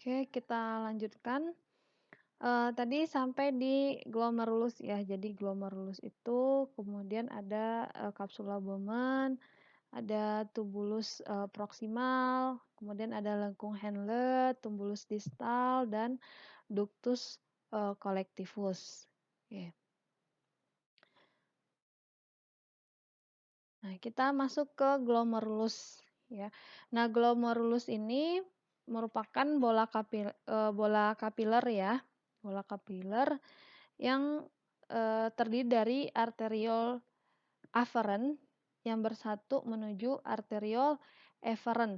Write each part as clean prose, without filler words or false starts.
Oke, kita lanjutkan. Tadi sampai di glomerulus ya. Jadi glomerulus itu kemudian ada, kapsula Bowman, ada tubulus, proksimal, kemudian ada lengkung Henle, tumbulus distal, dan ductus, collectivus. Oke. Nah, kita masuk ke glomerulus ya. Nah, glomerulus ini merupakan bola kapiler ya, bola kapiler yang, terdiri dari arteriol aferen yang bersatu menuju arteriol eferen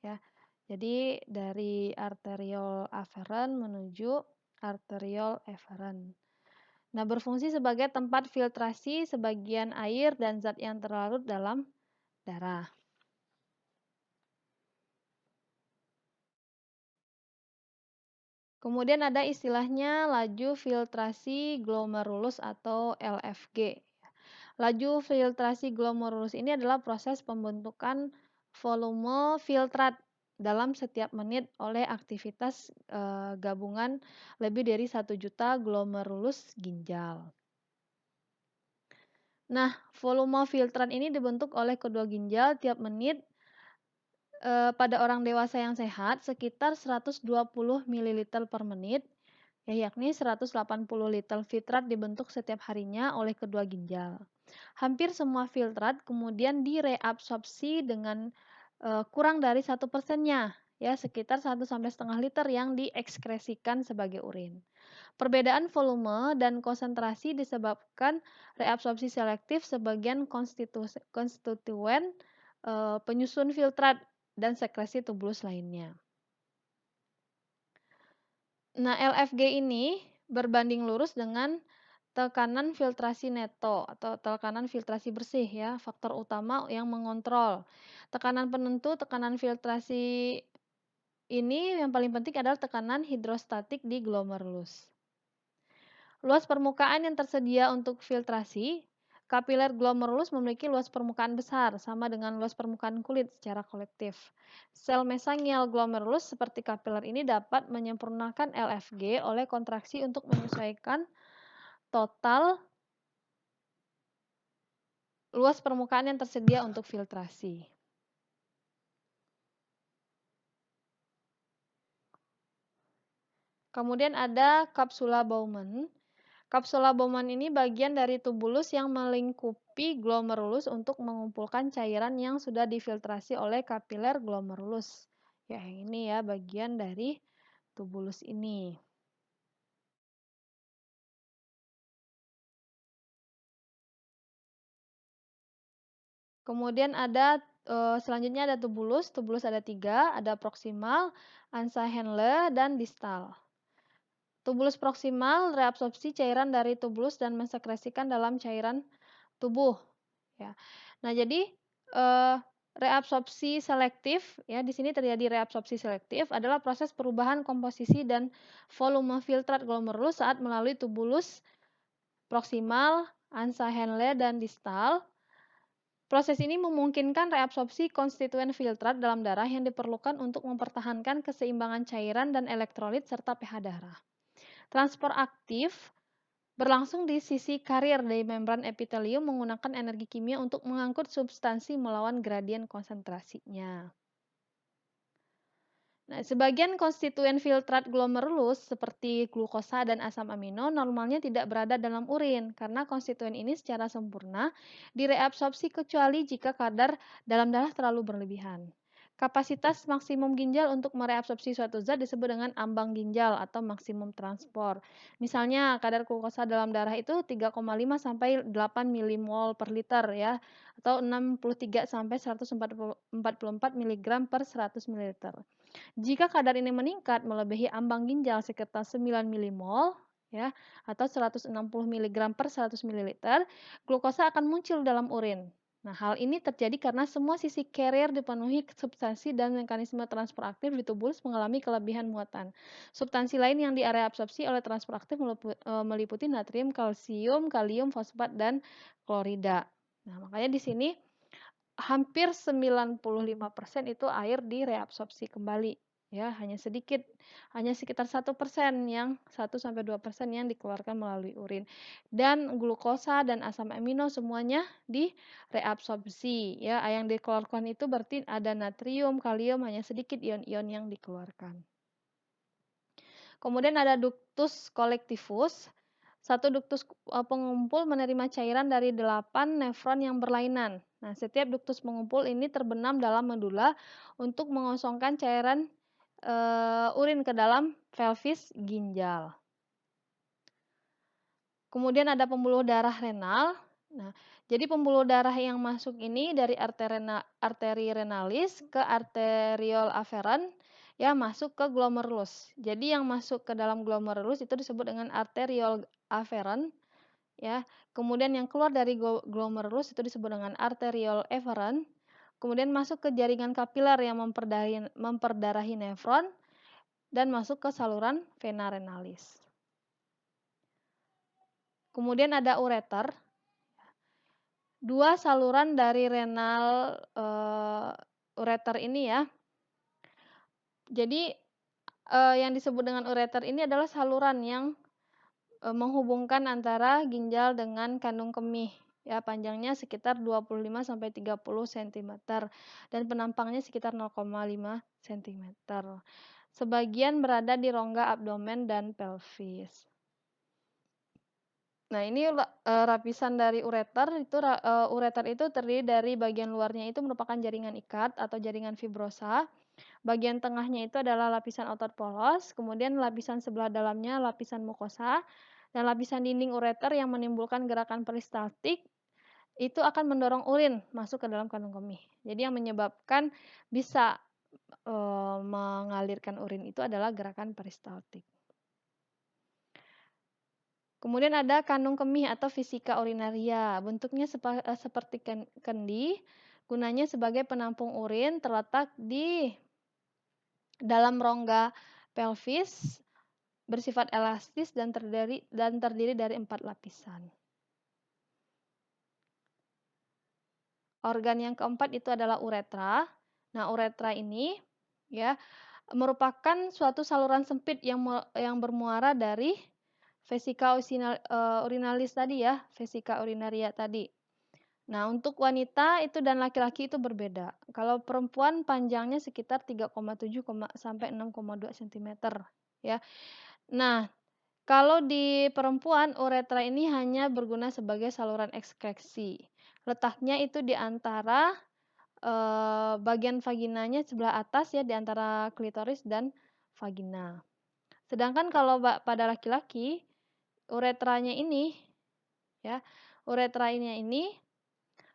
ya. Jadi dari arteriol aferen menuju arteriol eferen. Nah, berfungsi sebagai tempat filtrasi sebagian air dan zat yang terlarut dalam darah. Kemudian ada istilahnya laju filtrasi glomerulus atau LFG. Laju filtrasi glomerulus ini adalah proses pembentukan volume filtrat dalam setiap menit oleh aktivitas gabungan lebih dari 1 juta glomerulus ginjal. Nah, volume filtrat ini dibentuk oleh kedua ginjal tiap menit pada orang dewasa yang sehat sekitar 120 ml per menit, ya, yakni 180 liter filtrat dibentuk setiap harinya oleh kedua ginjal. Hampir semua filtrat kemudian direabsorpsi dengan kurang dari 1%-nya, ya, sekitar 1 sampai setengah liter yang diekskresikan sebagai urin. Perbedaan volume dan konsentrasi disebabkan reabsorpsi selektif sebagian konstituen penyusun filtrat dan sekresi tubulus lainnya. Nah, LFG ini berbanding lurus dengan tekanan filtrasi neto atau tekanan filtrasi bersih ya, faktor utama yang mengontrol. Tekanan penentu tekanan filtrasi ini yang paling penting adalah tekanan hidrostatik di glomerulus. Luas permukaan yang tersedia untuk filtrasi, kapiler glomerulus memiliki luas permukaan besar, sama dengan luas permukaan kulit secara kolektif. Sel mesangial glomerulus seperti kapiler ini dapat menyempurnakan LFG oleh kontraksi untuk menyesuaikan total luas permukaan yang tersedia untuk filtrasi. Kemudian ada kapsula Bowman. Kapsula Bowman ini bagian dari tubulus yang melingkupi glomerulus untuk mengumpulkan cairan yang sudah difiltrasi oleh kapiler glomerulus. Ya, ini ya bagian dari tubulus ini. Kemudian ada selanjutnya ada tubulus. Tubulus ada 3, ada proksimal, ansa Henle, dan distal. Tubulus proksimal reabsorpsi cairan dari tubulus dan mensekresikan dalam cairan tubuh. Ya. Nah, jadi reabsorpsi selektif ya, di sini terjadi reabsorpsi selektif adalah proses perubahan komposisi dan volume filtrat glomerulus saat melalui tubulus proksimal, ansa Henle, dan distal. Proses ini memungkinkan reabsorpsi konstituen filtrat dalam darah yang diperlukan untuk mempertahankan keseimbangan cairan dan elektrolit serta pH darah. Transport aktif berlangsung di sisi karier dari membran epitelium menggunakan energi kimia untuk mengangkut substansi melawan gradien konsentrasinya. Nah, sebagian konstituen filtrat glomerulus seperti glukosa dan asam amino normalnya tidak berada dalam urin karena konstituen ini secara sempurna direabsorpsi kecuali jika kadar dalam darah terlalu berlebihan. Kapasitas maksimum ginjal untuk mereabsorpsi suatu zat disebut dengan ambang ginjal atau maksimum transport. Misalnya kadar glukosa dalam darah itu 3,5 sampai 8 milimol per liter ya, atau 63 sampai 144 mg per 100 ml. Jika kadar ini meningkat melebihi ambang ginjal sekitar 9 milimol ya, atau 160 mg per 100 ml, glukosa akan muncul dalam urin. Nah, hal ini terjadi karena semua sisi carrier dipenuhi substansi dan mekanisme transport aktif di tubulus mengalami kelebihan muatan. Substansi lain yang direabsorpsi oleh transport aktif meliputi natrium, kalsium, kalium, fosfat, dan klorida. Nah, makanya di sini hampir 95% itu air direabsorpsi kembali. Ya, hanya sekitar 1% yang 1-2% yang dikeluarkan melalui urin. Dan glukosa dan asam amino semuanya direabsorpsi ya. Yang dikeluarkan itu berarti ada natrium, kalium, hanya sedikit ion-ion yang dikeluarkan. Kemudian ada ductus collectivus. Satu ductus pengumpul menerima cairan dari 8 nefron yang berlainan. Nah, setiap ductus pengumpul ini terbenam dalam medula untuk mengosongkan cairan urin ke dalam pelvis ginjal. Kemudian ada pembuluh darah renal. Nah, jadi pembuluh darah yang masuk ini dari arteri renalis ke arteriole afferent ya masuk ke glomerulus. Jadi yang masuk ke dalam glomerulus itu disebut dengan arteriole afferent ya. Kemudian yang keluar dari glomerulus itu disebut dengan arteriole efferent. Kemudian masuk ke jaringan kapiler yang memperdarahi nefron dan masuk ke saluran vena renalis. Kemudian ada ureter. Dua saluran dari renal ureter ini ya. Jadi yang disebut dengan ureter ini adalah saluran yang menghubungkan antara ginjal dengan kandung kemih. Ya, panjangnya sekitar 25-30 cm dan penampangnya sekitar 0,5 cm. Sebagian berada di rongga abdomen dan pelvis. Nah, ini lapisan dari ureter itu ureter itu terdiri dari bagian luarnya itu merupakan jaringan ikat atau jaringan fibrosa. Bagian tengahnya itu adalah lapisan otot polos, kemudian lapisan sebelah dalamnya lapisan mukosa, dan lapisan dinding ureter yang menimbulkan gerakan peristaltik itu akan mendorong urin masuk ke dalam kandung kemih. Jadi yang menyebabkan bisa mengalirkan urin itu adalah gerakan peristaltik. Kemudian ada kandung kemih atau vesika urinaria. Bentuknya seperti kendi, gunanya sebagai penampung urin, terletak di dalam rongga pelvis, bersifat elastis dan terdiri dari 4 lapisan. Organ yang keempat itu adalah uretra. Nah, uretra ini ya merupakan suatu saluran sempit yang bermuara dari vesika urinalis tadi ya, vesika urinaria tadi. Nah, untuk wanita itu dan laki-laki itu berbeda. Kalau perempuan panjangnya sekitar 3,7 sampai 6,2 cm ya. Nah, kalau di perempuan uretra ini hanya berguna sebagai saluran ekskresi. Letaknya itu di antara bagian vaginanya sebelah atas ya, di antara klitoris dan vagina. Sedangkan kalau pada laki-laki uretranya ini ya, uretra ini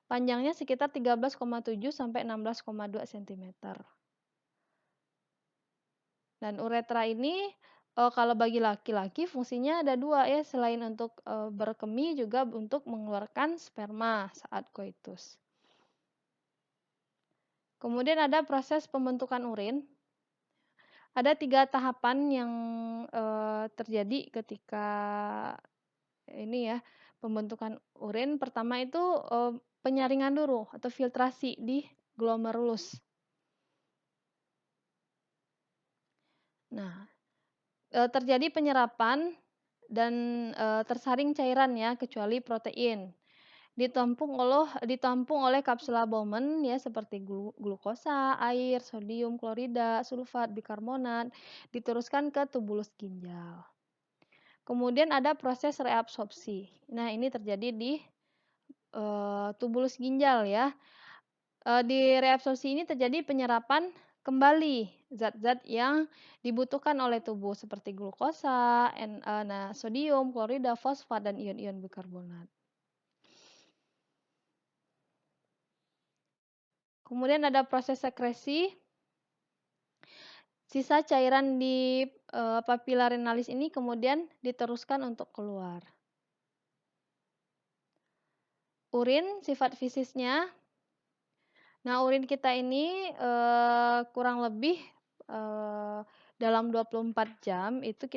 panjangnya sekitar 13,7 sampai 16,2 cm. Dan uretra ini kalau bagi laki-laki fungsinya ada 2 ya, selain untuk berkemih juga untuk mengeluarkan sperma saat koitus. Kemudian ada proses pembentukan urin. Ada 3 tahapan yang terjadi ketika ini ya, pembentukan urin. Pertama itu penyaringan dulu atau filtrasi di glomerulus. Nah, terjadi penyerapan dan tersaring cairan ya, kecuali protein. Ditampung oleh kapsula Bowman ya, seperti glukosa, air, sodium klorida, sulfat, bikarbonat, diteruskan ke tubulus ginjal. Kemudian ada proses reabsorpsi. Nah, ini terjadi di tubulus ginjal ya. Di reabsorpsi ini terjadi penyerapan kembali zat-zat yang dibutuhkan oleh tubuh seperti glukosa, sodium, klorida, fosfat, dan ion-ion bikarbonat. Kemudian ada proses sekresi. Sisa cairan di papila renalis ini kemudian diteruskan untuk keluar. Urin, sifat fisiknya. Nah, urin kita ini kurang lebih dalam 24 jam itu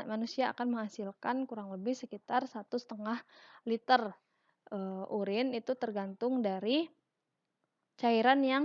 manusia akan menghasilkan kurang lebih sekitar 1,5 liter urin, itu tergantung dari cairan yang